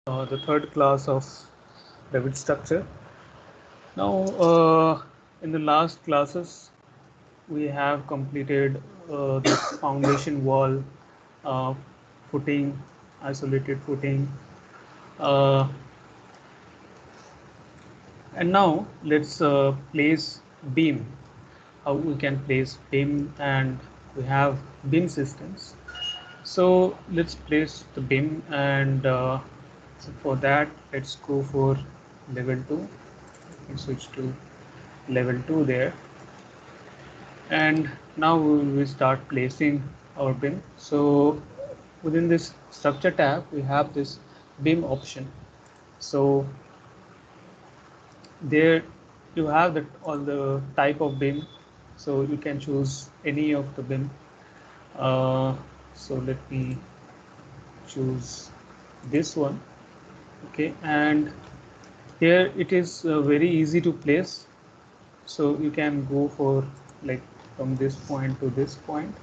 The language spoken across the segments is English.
the third class of Revit structure. Now, in the last classes, we have completed this foundation wall, uh, footing, isolated footing, uh, and now let's place beam. How we can place beam, and we have beam systems. So let's place the beam, and so for that, let's go for level 2 and switch to level 2 there. And now we will start placing our beam. So within this structure tab, we have this beam option. So there you have that all the type of beam. So you can choose any of the beam. Uh, so let me choose this one. Okay, and here it is very easy to place. So you can go for like from this point to this point,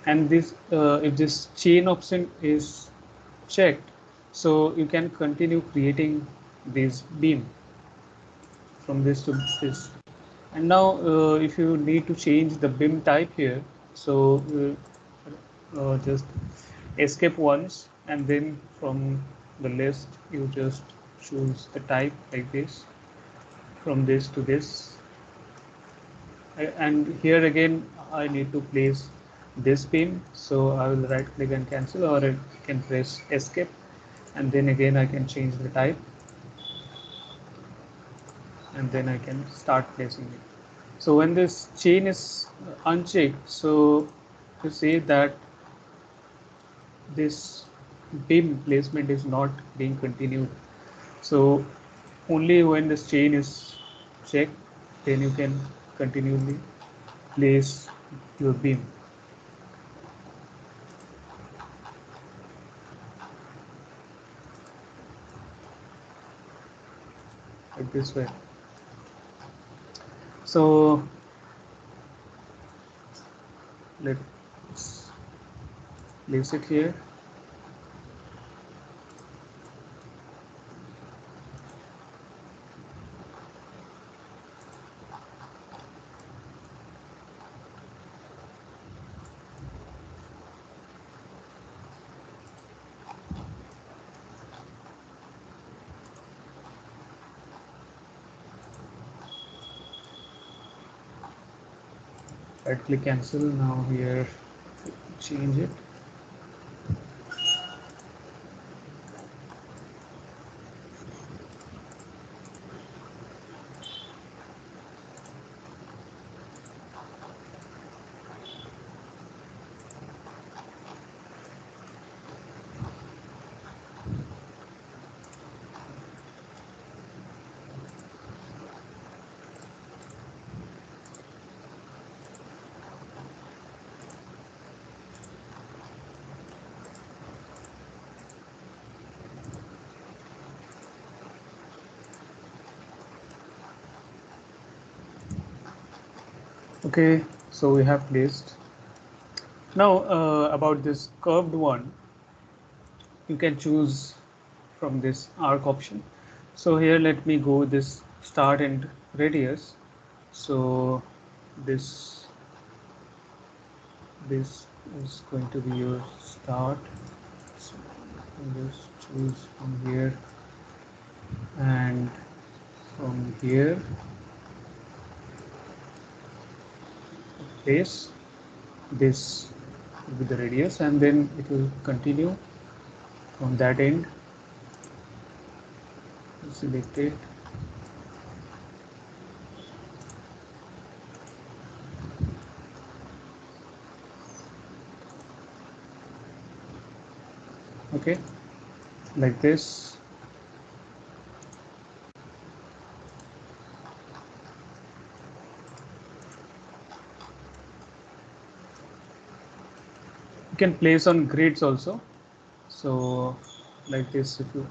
and this if this chain option is checked, so you can continue creating this beam from this to this. And now if you need to change the beam type here, so just escape once, and then from the list you just choose the type like this, from this to this. And here again I need to place this beam, so I will right click and cancel, or I can press escape, and then again I can change the type, and then I can start placing it. So when this chain is unchecked, so to say that this beam placement is not being continued. So only when this chain is checked, then you can continually place your beam like this way. So let's place it here. Right click cancel. Now here change it. Okay, so we have placed. Now about this curved one, you can choose from this arc option. So here let me go this start and radius. So this this is going to be your start. So just choose from here, and from here place this with the radius, and then it will continue from that end. Select it. Okay, like this. You can place on grids also. So like this, if you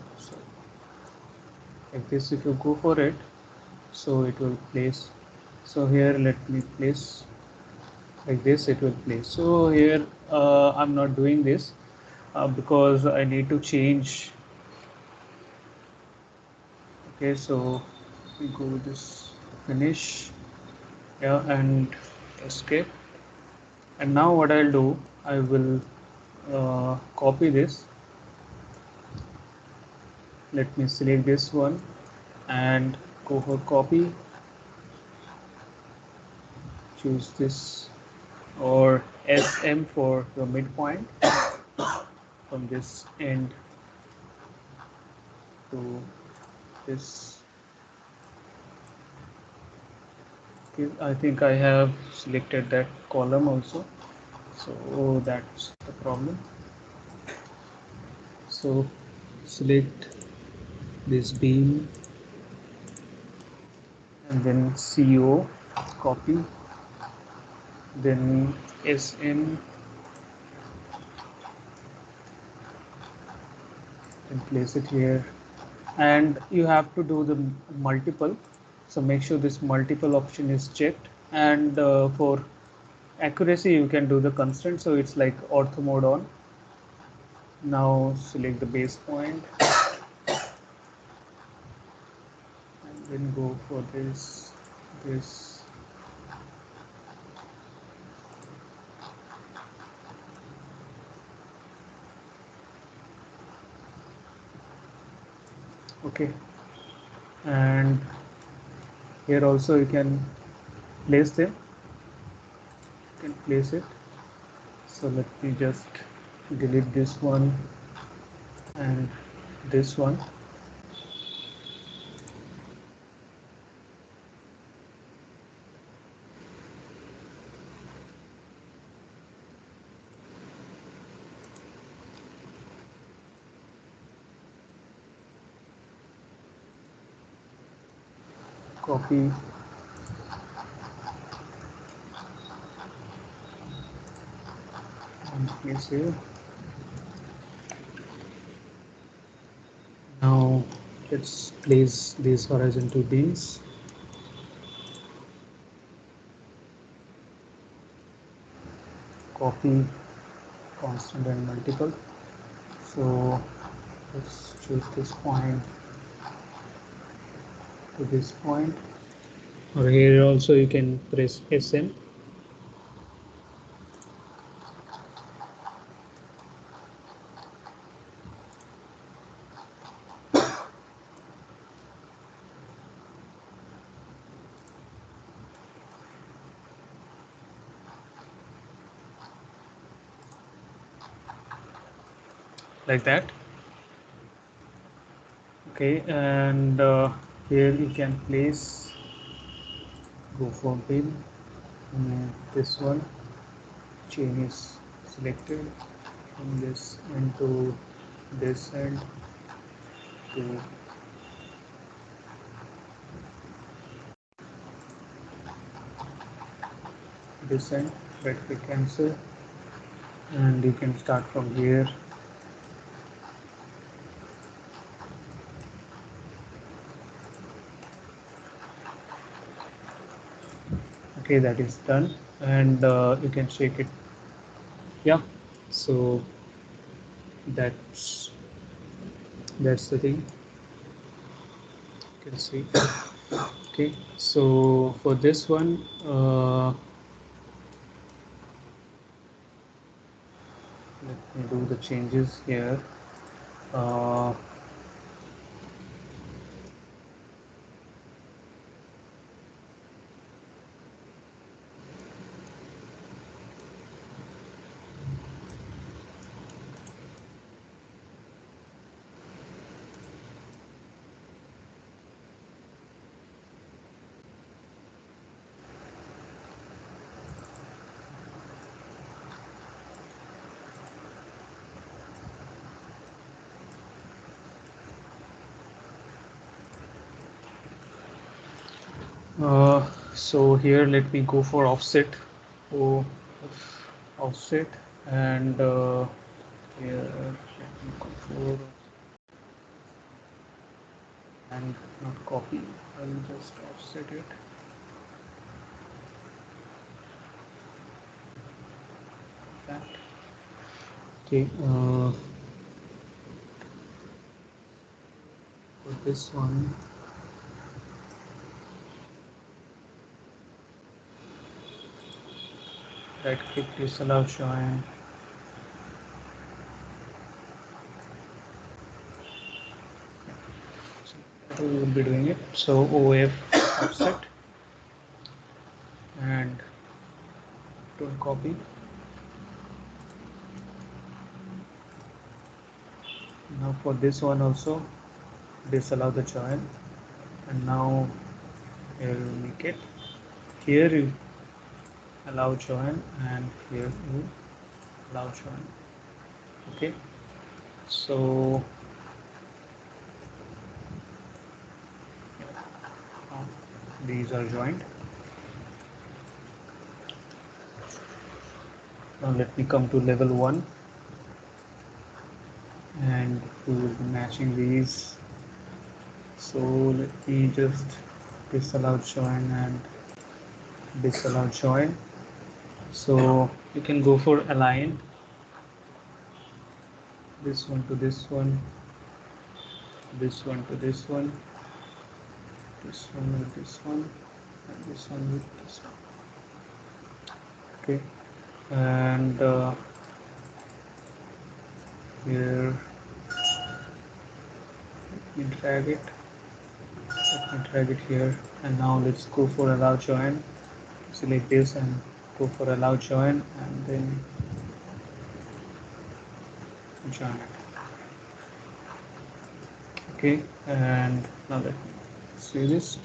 like this, if you go for it, so it will place. So here let me place like this, it will place. So here I'm not doing this. because I need to change. Okay, so we go this finish, yeah, and escape. And now what I'll do, I will copy this. Let me select this one and go for copy, choose this, or SM for the midpoint from this end to this. Okay, I think I have selected that column also, so that's the problem. So select this beam and then CO, copy, then SM and place it here. And you have to do the multiple, so make sure this multiple option is checked. And for accuracy you can do the constant, so it's like ortho mode on. Now select the base point and then go for this. Okay, and here also you can place them, you can place it. So let me just delete this one and this one. Copy and place here. Now let's place these horizontal beams. Copy constant and multiple. So let's choose this point to this point, or here also you can press SM. Like that. Okay, and here you can place, go for beam, this one, chain is selected from this end to this end to this end, right click cancel, and you can start from here. Okay, that is done, and you can shake it. Yeah, so that's the thing, you can see. Okay, so for this one, let me do the changes here. uh, so here let me go for offset. Oh, offset, and here let me go for, and not copy, I'll just offset it. That Okay, for this one, right click disallow join. So we will be doing it. So OF offset and tool copy. Now for this one also disallow the join, and now here you make it. Here you allow join, and here you allow join. Okay, so these are joined. Now let me come to level 1, and we will be matching these. So let me just disallow join and disallow join. So you can go for align this one to this one, this one to this one, this one with this one, and this one with this one. Okay, and here let me drag it. Let me drag it here, and now let's go for allow join. Select this and go for allow join, and then join it. Okay, and now let me see this.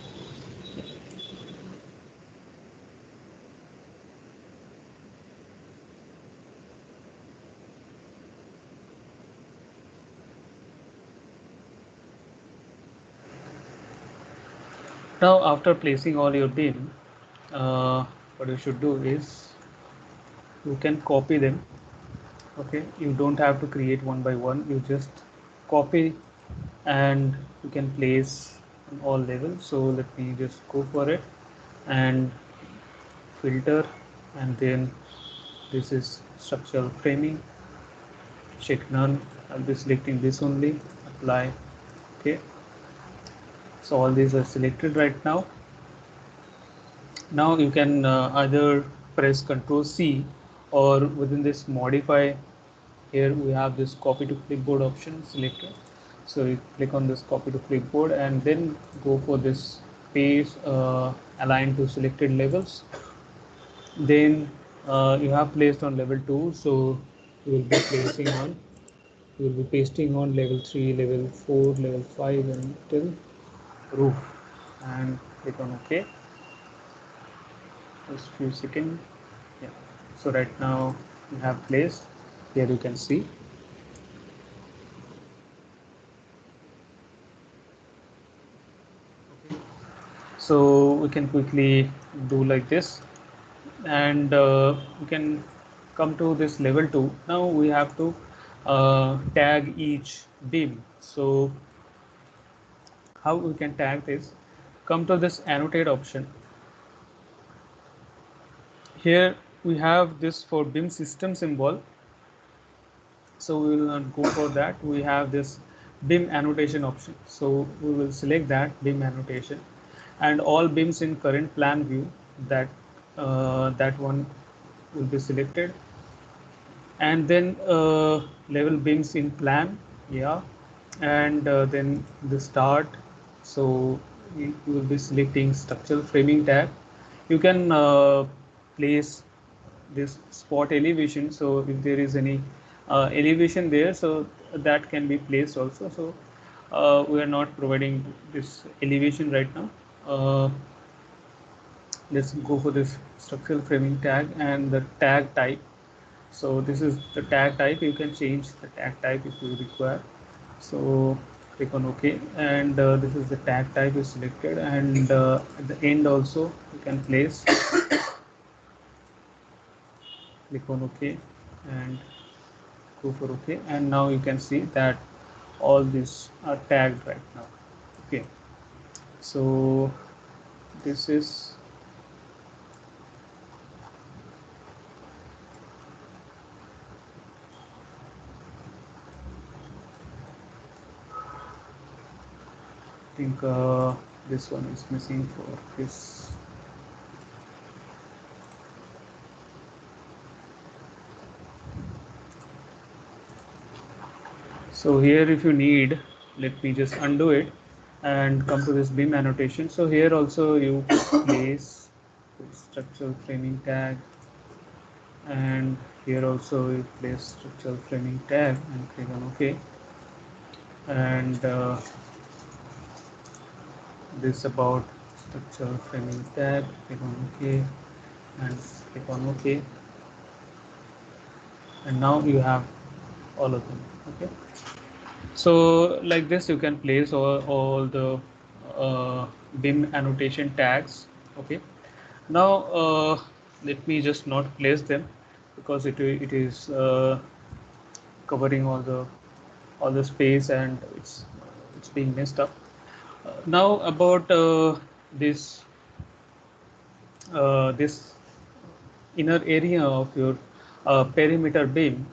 Now after placing all your bin, what you should do is you can copy them. Okay, you don't have to create one by one, you just copy and you can place on all levels. So let me just go for it and filter, and then this is structural framing, check none. I'll be selecting this only, apply. Okay, so all these are selected right now. Now you can either press Ctrl C, or within this modify, here we have this copy to clipboard option selected. So you click on this copy to clipboard and then go for this paste align to selected levels. Then you have placed on level 2, so you will be placing on, you will be pasting on level 3, level 4, level 5 until roof, and click on OK. Just few seconds. Yeah, so right now you have placed, here you can see. So we can quickly do like this, and we can come to this level 2. Now we have to tag each beam. So how we can tag this? Come to this annotate option. Here we have this for beam system symbol, so we will not go for that. We have this beam annotation option, so we will select that beam annotation, and all beams in current plan view, that that one will be selected, and then level beams in plan, yeah, and then the start. So you will be selecting structural framing tag. You can place this spot elevation, so if there is any elevation there, so that can be placed also. So we are not providing this elevation right now. Let's go for this structural framing tag and the tag type. So this is the tag type. You can change the tag type if you require. So click on OK, and this is the tag type is selected, and at the end also you can place. Click on OK and go for OK, and now you can see that all these are tagged right now. Okay, so this is think this one is missing for this. So here if you need, let me just undo it and come to this beam annotation. So here also you place structural framing tag, and here also you place structural framing tag and click on OK. And this about structural framing tag, click on OK and click on OK. And now you have all of them. Okay. So like this you can place all the BIM annotation tags. Okay. Now let me just not place them because it is covering all the space and it's being messed up. Now about this inner area of your perimeter beam,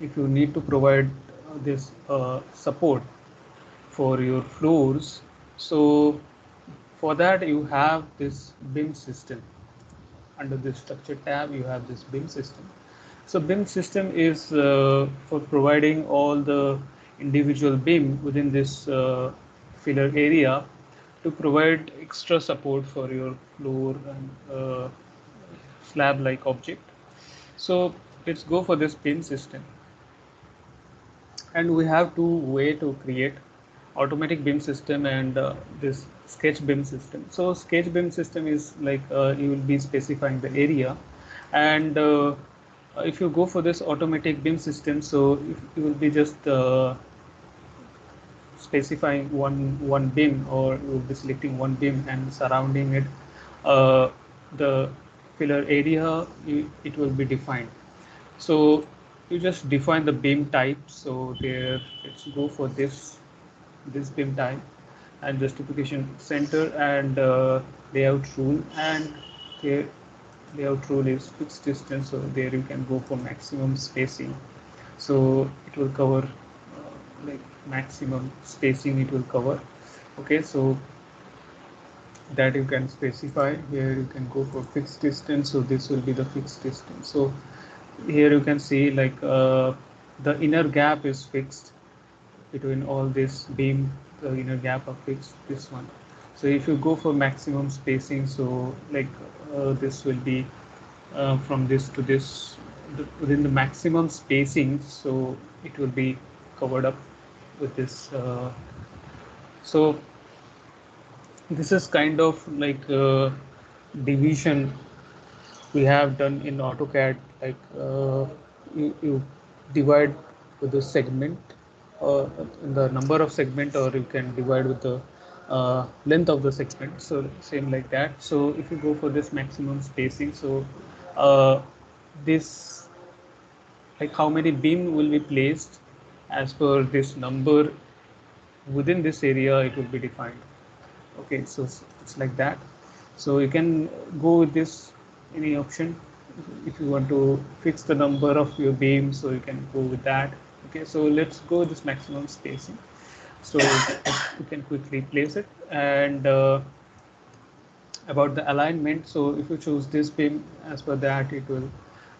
if you need to provide this support for your floors, so for that you have this BIM system. Under the structure tab you have this BIM system. So BIM system is for providing all the individual BIM within this filler area to provide extra support for your floor and slab like object. So let's go for this BIM system, and we have two way to create automatic BIM system and this sketch BIM system. So sketch BIM system is like you will be specifying the area, and if you go for this automatic BIM system, so if you will be just specifying one BIM, or you will be selecting one BIM and surrounding it the filler area, it will be defined. So you just define the BIM type. So there, let's go for this BIM type and justification center and layout rule, and here layout rule is fixed distance, so there you can go for maximum spacing. So it will cover like maximum spacing it will cover. Okay, so that you can specify. Here you can go for fixed distance, so this will be the fixed distance. So here you can see like the inner gap is fixed between all this beam, the inner gap are fixed, this one. So if you go for maximum spacing, so like this will be from this to this within the maximum spacing, so it will be covered up with this. So this is kind of like division we have done in AutoCAD, like you divide with the segment in the number of segment, or you can divide with the length of the segment, so same like that. So if you go for this maximum spacing, so uh, this, like how many beam will be placed as per this number within this area, it will be defined. Okay, so it's like that. So you can go with this any option. If you want to fix the number of your beams, so you can go with that. Okay, so let's go with this maximum spacing. So you can quickly place it. And about the alignment, so if you choose this beam, as per that it will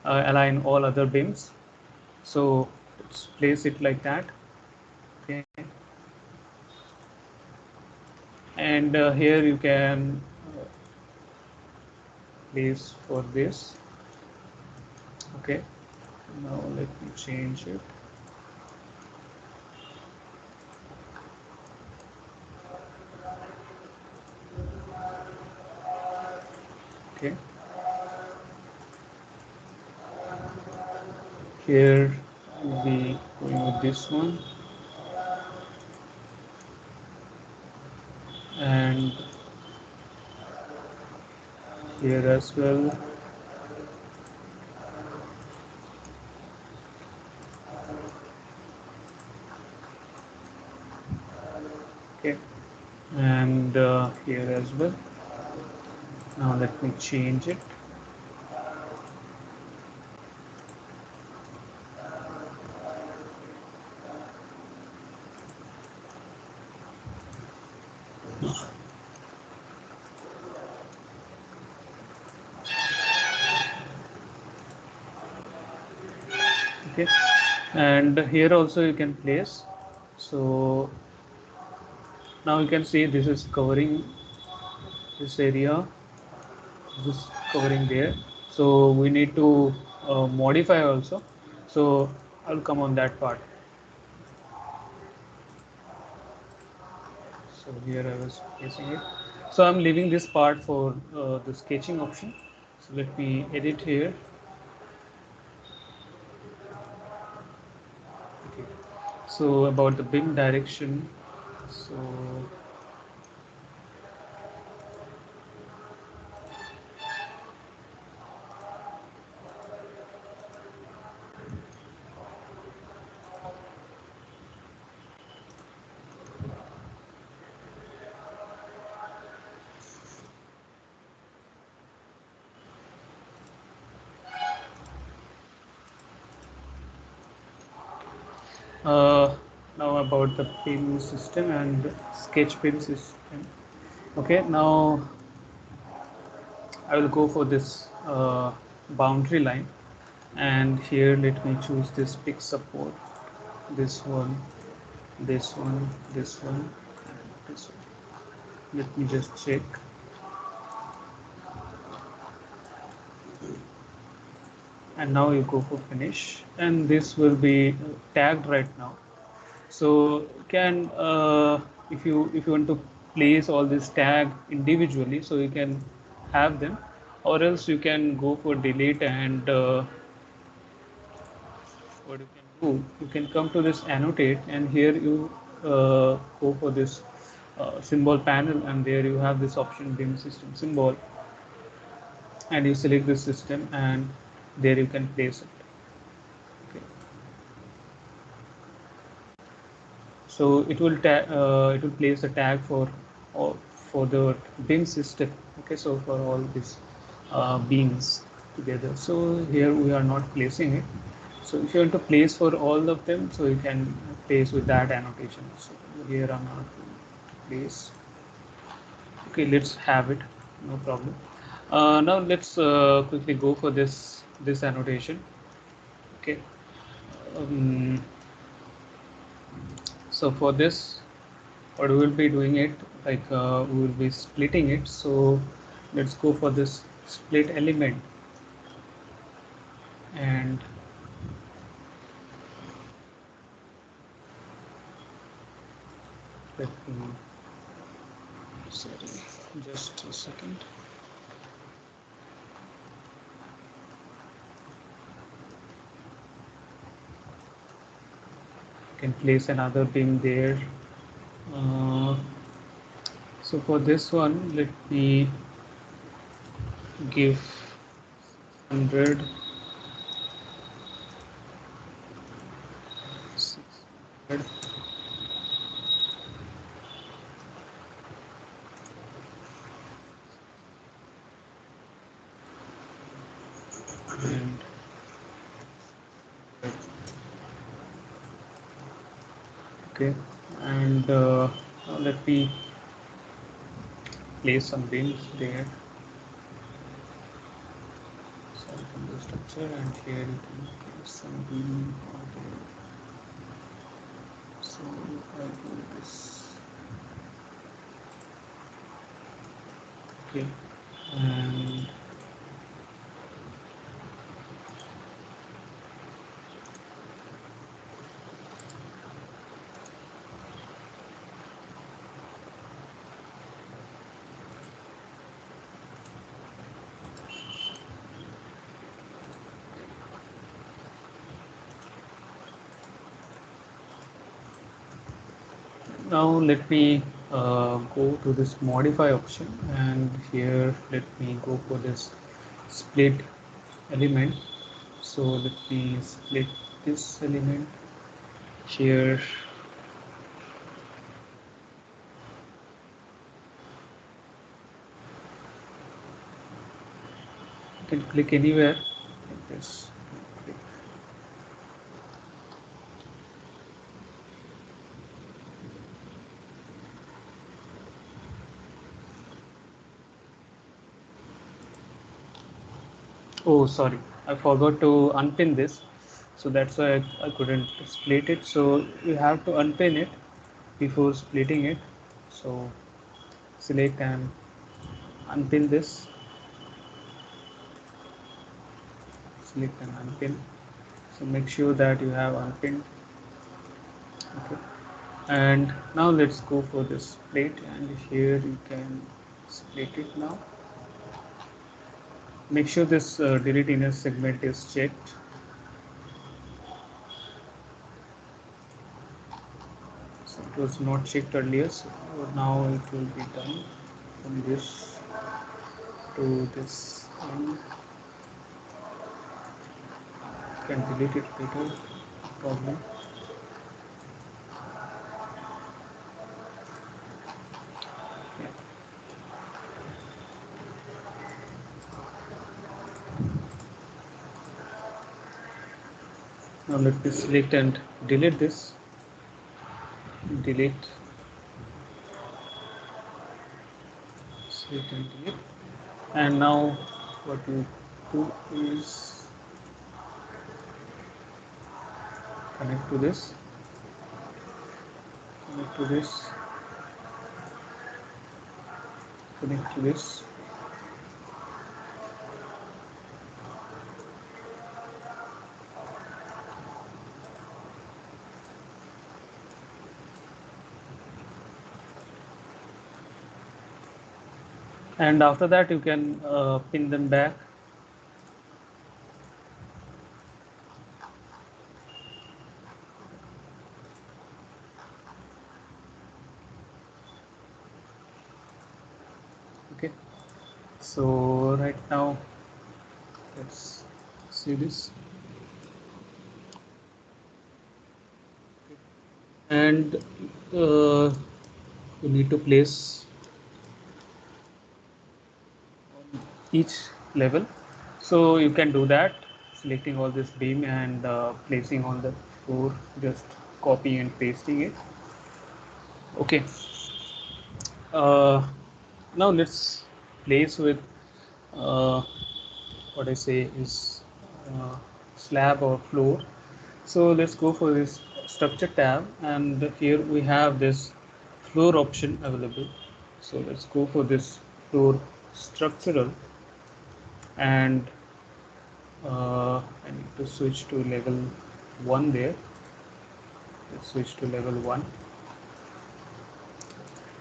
align all other beams. So let's place it like that. Okay, and here you can place for this. Okay, now let me change it. Okay, here we'll be going with this one, and here as well. Okay, and here as well. Now let me change it. Okay, and here also you can place. So now you can see this is covering this area, this is covering there. So we need to modify also. So I'll come on that part. So here I was placing it. So I'm leaving this part for the sketching option. So let me edit here. Okay. So about the beam direction. So uh, now about the beam system and sketch beam system. Okay, now I will go for this boundary line, and here let me choose this pick support, this one, this one, this one, and this one. Let me just check. And now you go for finish, and this will be tagged right now. So can if you want to place all this tag individually, so you can have them, or else you can go for delete, and what you can do, you can come to this annotate, and here you go for this symbol panel, and there you have this option beam system symbol, and you select this system, and there you can place it. Okay. So it will place a tag for the beam system. Okay, so for all these beams together. So here we are not placing it. So if you want to place for all of them, so you can place with that annotation. So here I'm not going to place. Okay, let's have it, no problem. Now let's quickly go for this annotation. Okay. um, so for this, what we will be doing it, like we will be splitting it. So let's go for this split element, and let me, sorry, just a second. You can place another beam there. uh, so for this one, let me give 100, 600, and okay, and now let me place some beams there. So I can do structure, and here you can place some beam there. So I do this. Okay, and now let me go to this modify option, and here let me go for this split element. So let me split this element here. You can click anywhere like this. Click. Oh, sorry, I forgot to unpin this. so that's why I couldn't split it. So you have to unpin it before splitting it. So select and unpin this, select and unpin. So make sure that you have unpinned. Okay, and now let's go for this plate, and here you can split it now. Make sure this delete inner segment is checked. So it was not checked earlier, so now it will be done from this to this end. You can delete it later, no problem. Yeah. Now let me select and delete this. Delete, select and delete. And now what you do is connect to this, connect to this, connect to this. And after that you can pin them back. Okay, so right now let's see this. And you need to place on each level, so you can do that selecting all this beam and placing on the floor, just copy and pasting it. Okay, uh, now let's place with what I say is uh, slab or floor. So let's go for this structure tab, and here we have this floor option available. So let's go for this floor structural, and I need to switch to level 1 there. Let's switch to level 1.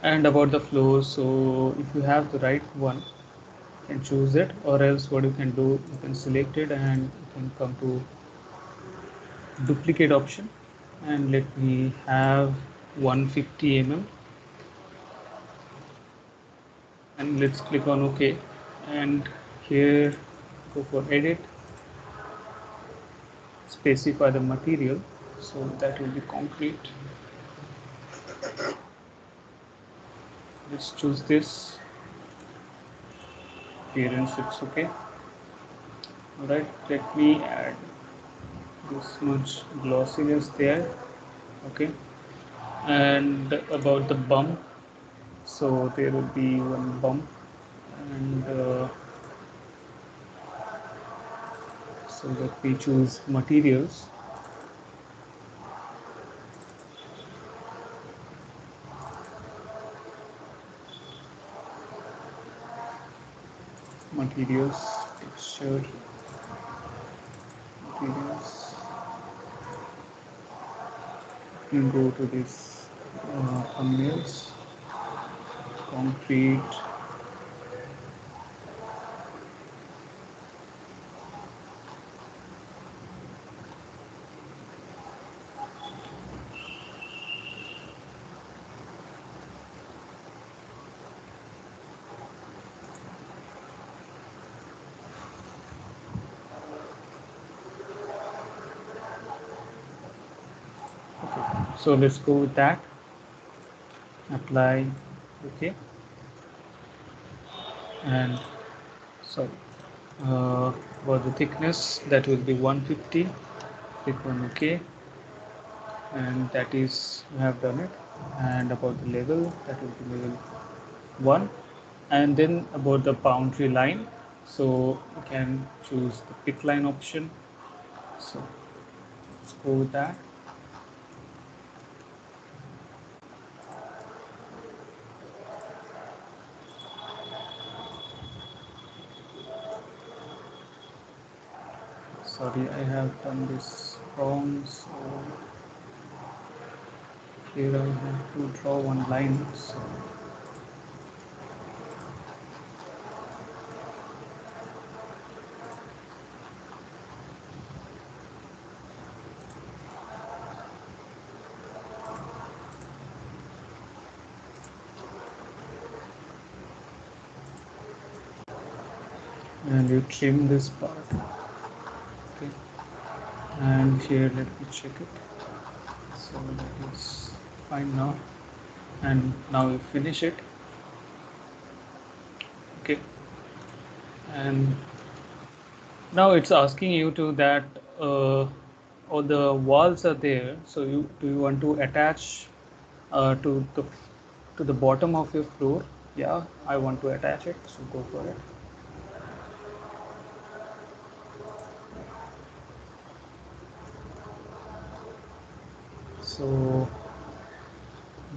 And about the floor, so if you have the right one, you can choose it, or else what you can do, you can select it and you can come to duplicate option, and let me have 150 mm, and let's click on OK. And here go for edit, specify the material, so that will be concrete. Let's choose this. Appearance, it's okay. All right, let me add this much glossiness there. Okay, and about the bump, so there will be one bump, and so let me choose materials. Materials, texture, materials. You can go to this thumbnails, concrete. Okay, so let's go with that. Apply. Okay, and so for the thickness, that will be 150. Click on OK, and that is, we have done it. And about the level, that will be level 1. And then about the boundary line, so you can choose the pick line option. So let's go with that. Sorry, I have done this wrong. So here I have to draw one line. So and you trim this part. Okay, and here let me check it. So that is fine now, and now you finish it. Okay, and now it's asking you to that all the walls are there. So you do you want to attach to the bottom of your floor? Yeah, I want to attach it. So go for it. So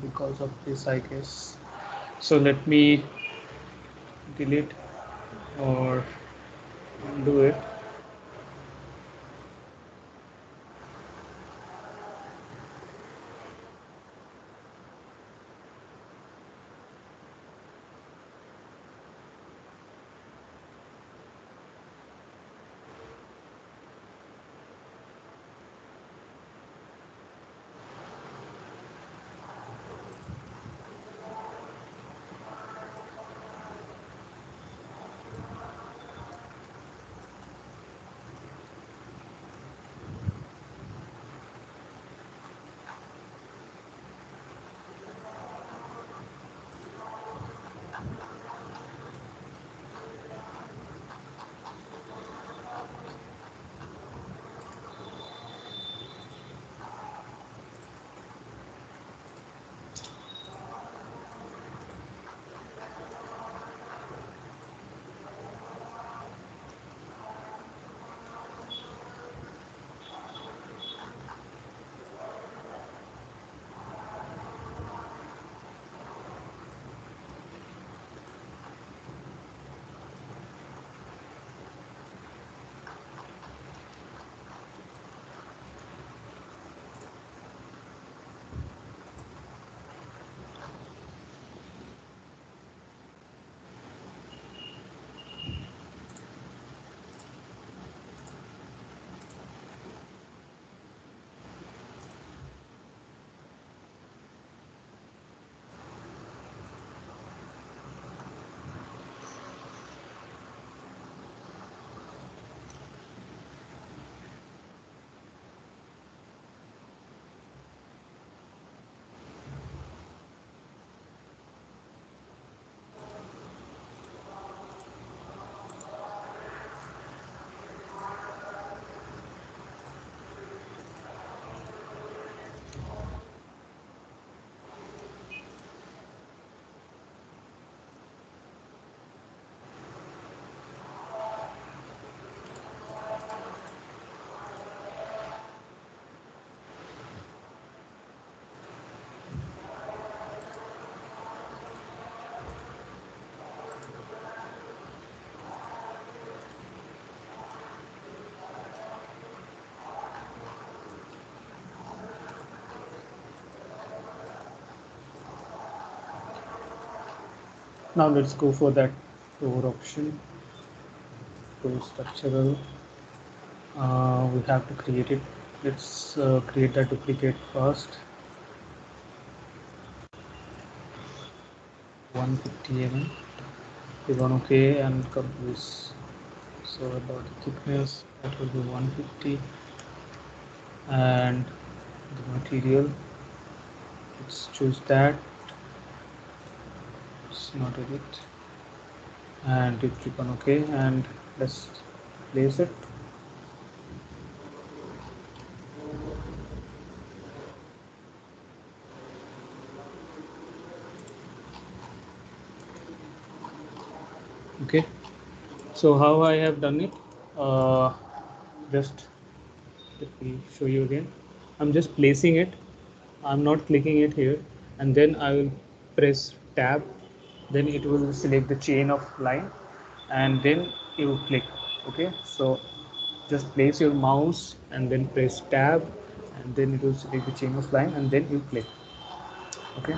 because of this, I guess. So let me delete or undo it. Now let's go for that floor option. Floor structural. We have to create it. Let's create that duplicate first. 150 mm. Click on OK and compose. So about the thickness, that will be 150, and the material, let's choose that. It's not edit, and you click on OK and let's place it. Okay, so how I have done it, just let me show you again. I'm just placing it, I'm not clicking it here, and then I will press tab, then it will select the chain of line, and then you click. Okay, so just place your mouse and then press tab, and then it will select the chain of line, and then you click. Okay,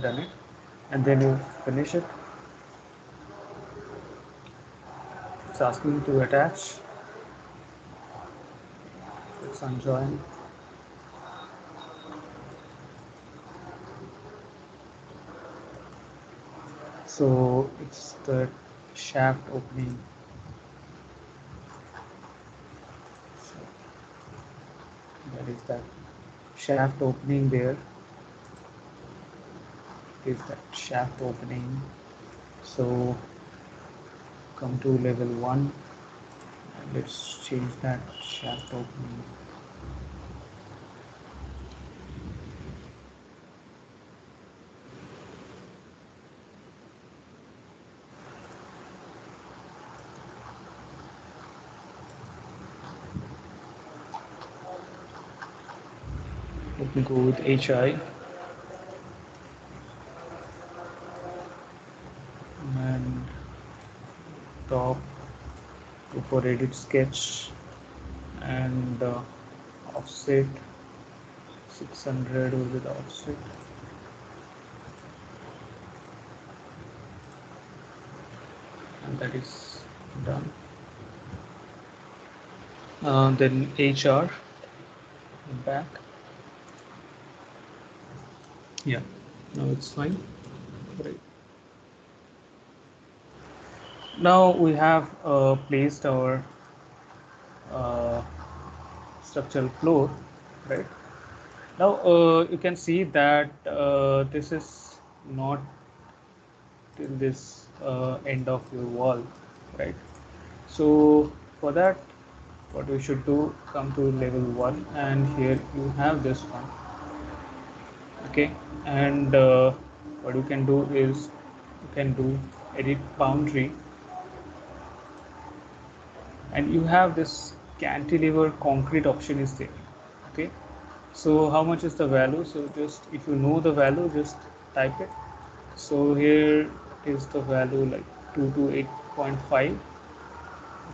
done it, and then you finish it. It's asking to attach. Let's unjoin. So it's the shaft opening. So that is that shaft opening there. Is that shaft opening. So come to level 1 and let's change that shaft opening. Let me go with HI, and top, go for edit sketch, and offset 600 will be the offset, and that is done. Then HR back. Yeah, now it's fine. Right. Now we have placed our uh, structural floor, right? Now you can see that this is not till this end of your wall, right? So for that, what we should do, come to level 1, and here you have this one. Okay, and what you can do is you can do edit boundary, and you have this cantilever concrete option is there. Okay, so how much is the value? So just if you know the value, just type it. So here is the value like 228.5.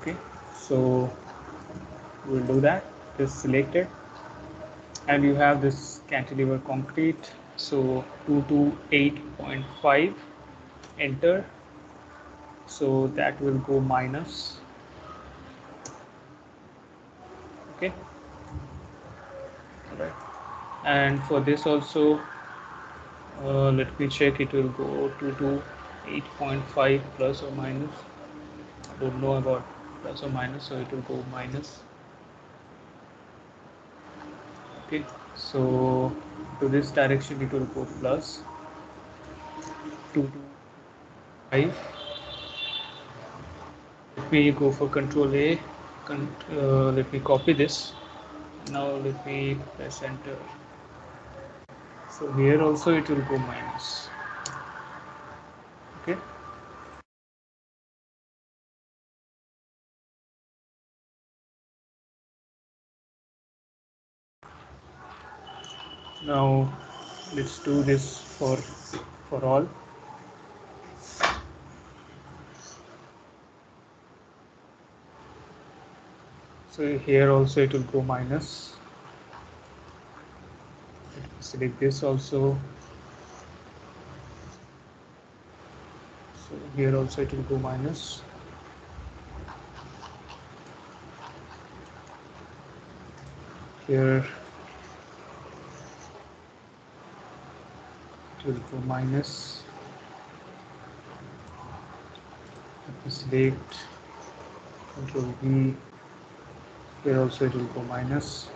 Okay, so we'll do that. Just select it, and you have this cantilever concrete. So 228.5, enter. So that will go minus. Okay, all right. And for this also, let me check, it will go to 8.5 plus or minus. I don't know about plus or minus, so it will go minus. Okay, so to this direction it will go plus 2 to 5. Let me go for control A. Let me copy this. Now let me press enter. So here also it will go minus. Okay. Now let's do this for all. So here also it will go minus. Select this also. So here also it will go minus. Here it will go minus. Let me select control V. Here also it will go minus.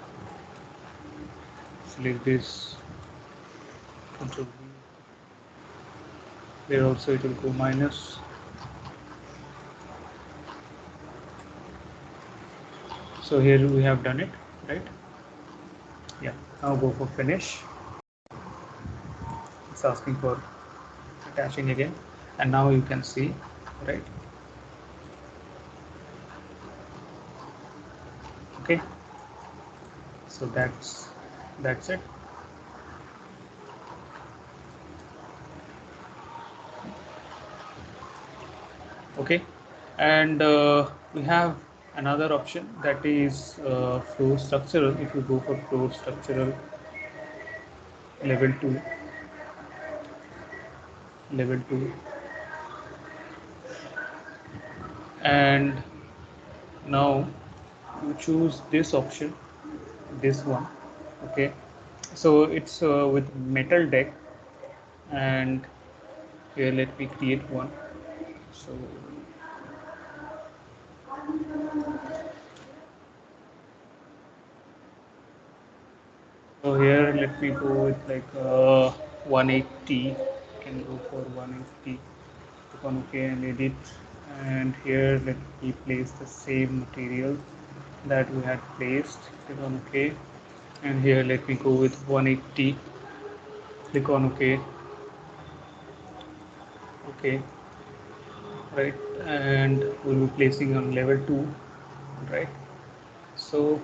Select this, control V. Here also it will go minus. So here we have done it, right? Yeah, now go for finish. It's asking for attaching again, and now you can see, right? Okay, So that's it. Okay, and we have another option, that is flow structural. If you go for flow structural level 2, level 2, and now you choose this option, this one. Okay, so it's with metal deck, and here let me create one. So here let me go with like 180. You can go for 180. Click on OK and edit. And here let me place the same material that we had placed. Click on OK. And here let me go with 180. Click on OK. OK. Right. And we'll be placing on level 2. Right. So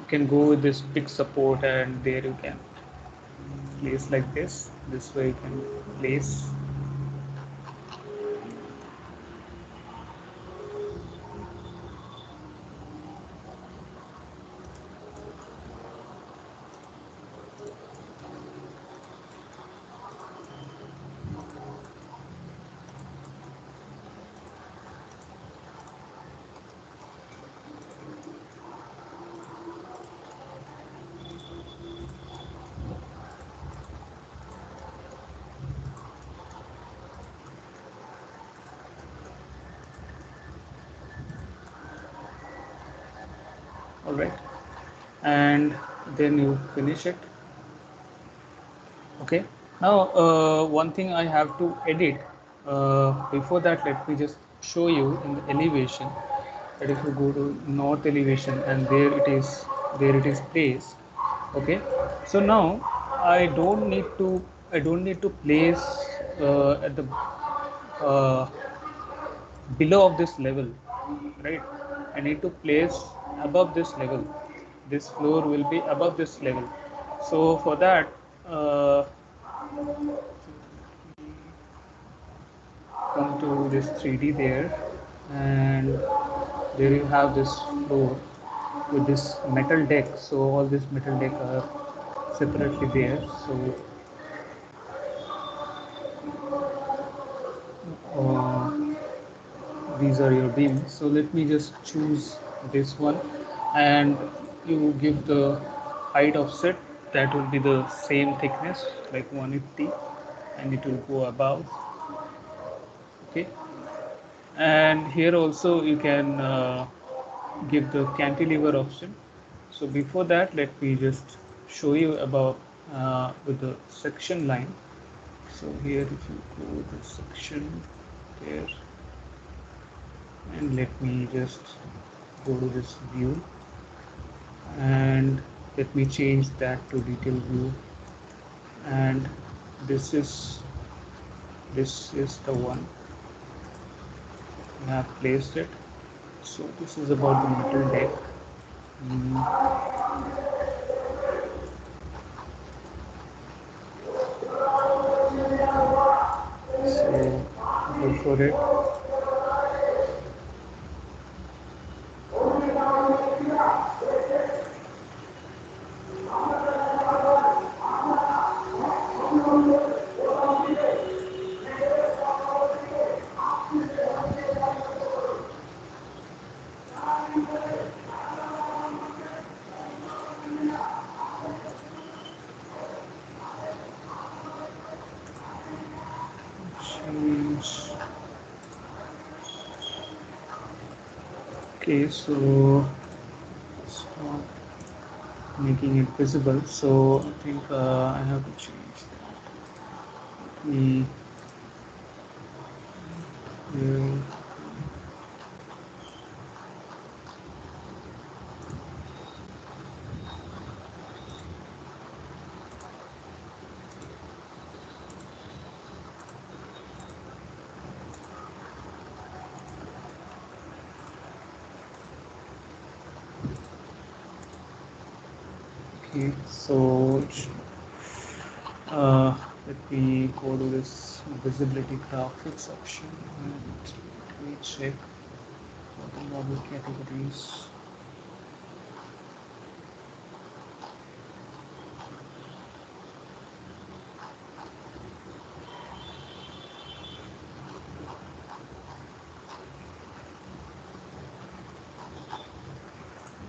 you can go with this big support, and there you can place like this way you can place. All right, and then you finish it. Okay, now one thing I have to edit. Before that, let me just show you in the elevation, that if you go to north elevation, and there it is placed. Okay, so now I don't need to place at the uh, below of this level, right? I need to place above this level. This floor will be above this level. So for that, come to this 3D there, and there you have this floor with this metal deck. So all this metal deck are separately there. So uh, these are your beams. So let me just choose this one, and you give the height offset, that will be the same thickness like 180, and it will go above. Okay, and here also you can give the cantilever option. So before that, let me just show you about with the section line. So here if you go with the section there, and let me just go to this view, and let me change that to detail view, and this is the one I have placed it. So this is about the metal deck. So go for it. Change. Okay, so stop making it visible. So I think I have to change that. Will Okay, so let me go to this visibility graphics option and let me check what the model categories.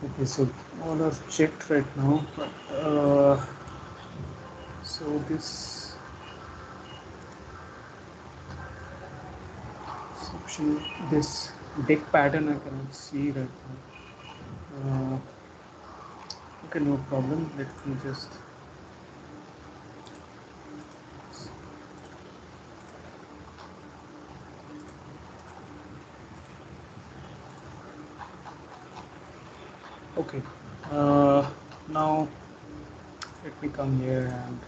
Okay, so all are checked right now, but so this option, this deck pattern I cannot see right now. Okay, no problem. Let me just okay. Now let me come here and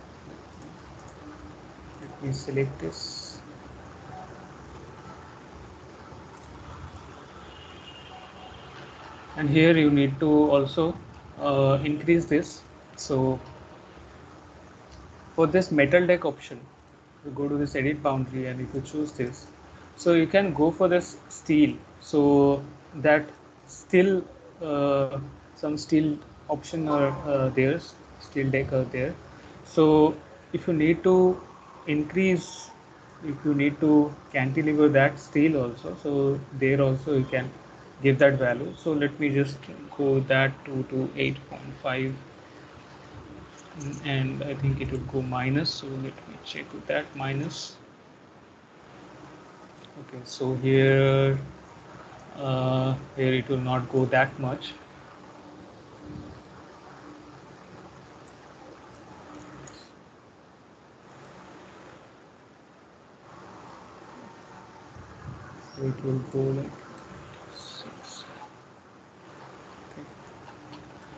let me select this. And here you need to also increase this. So for this metal deck option, you go to this edit boundary, and if you choose this, so you can go for this steel, so that still some steel option are there, steel deck are there. So if you need to increase, if you need to cantilever that steel also, so there also you can give that value. So let me just go that to 8.5, and I think it would go minus, so let me check with that minus. Okay, so here it will not go that much. So it will go like 6. Okay,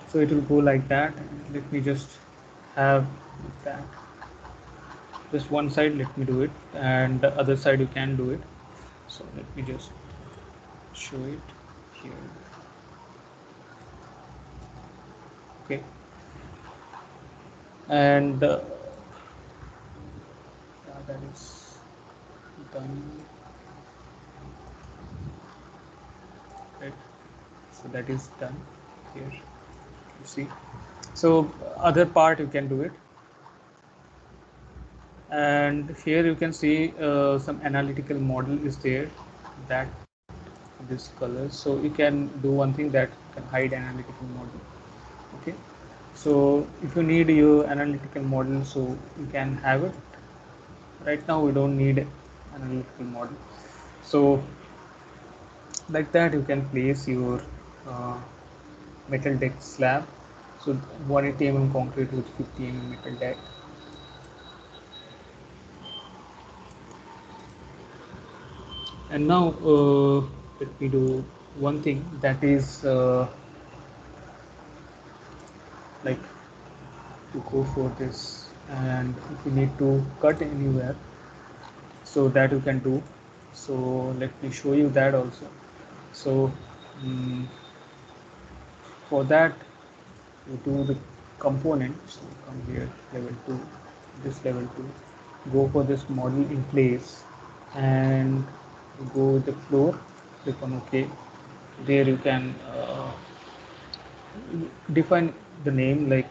so it will go like that, and let me just have that just one side, let me do it, and the other side you can do it. So let me just show it here. Okay, and yeah, that is done, right? So that is done here, you see. So other part you can do it, and here you can see some analytical model is there, that this color. So you can do one thing, that you can hide analytical model. Okay, so if you need your analytical model, so you can have it. Right now we don't need analytical model, so like that you can place your uh, metal deck slab. So 180 concrete with 50 metal deck. And now let me do one thing, that is like to go for this, and if you need to cut anywhere, so that you can do. So let me show you that also. So for that you do the component. So come here, level 2, this level 2, go for this model in place, and go with the floor, click on OK. There you can define the name, like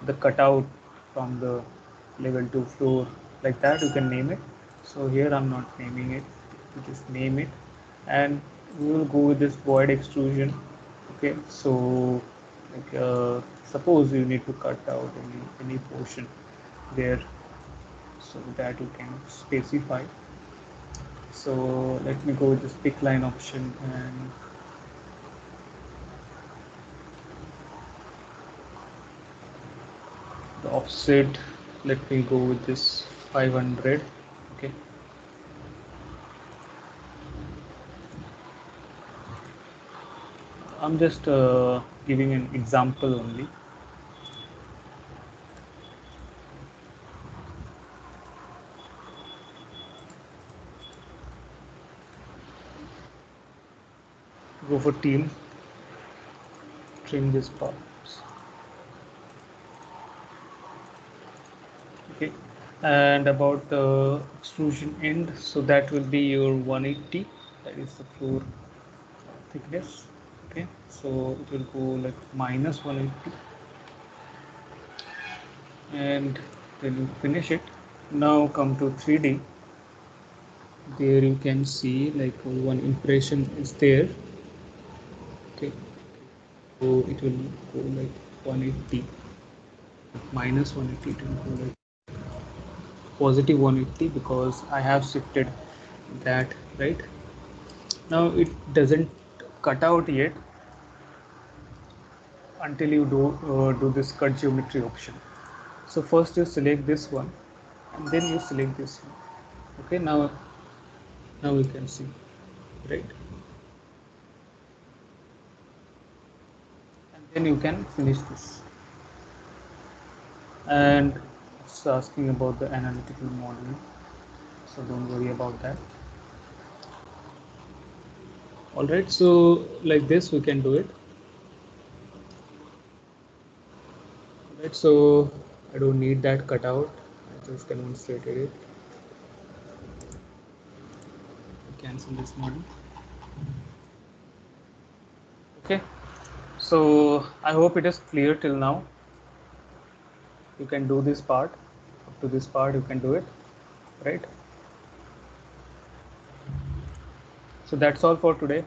the cutout from the level 2 floor, like that you can name it. So here I'm not naming it, you just name it, and we will go with this void extrusion. Okay, so like suppose you need to cut out any portion there, so that you can specify. So let me go with this pick line option, and the offset, let me go with this 500. Okay, I'm just giving an example only. Go for team, trim this parts. Okay, and about the extrusion end, so that will be your 180, that is the floor thickness. Okay, so it will go like minus 180, and then you finish it. Now come to 3D. There you can see like one impression is there. Okay, so it will go like 180, minus 180, it will go like positive 180 because I have shifted that, right? Now it doesn't cut out yet until you do this cut geometry option. So first you select this one and then you select this one. Okay, now you can see, right? And then you can finish this. And it's asking about the analytical modeling, so don't worry about that. All right, so like this we can do it. All right, so I don't need that cutout. I just demonstrated it. Cancel this model. Okay, so I hope it is clear till now. You can do this part. Up to this part you can do it, right? So that's all for today.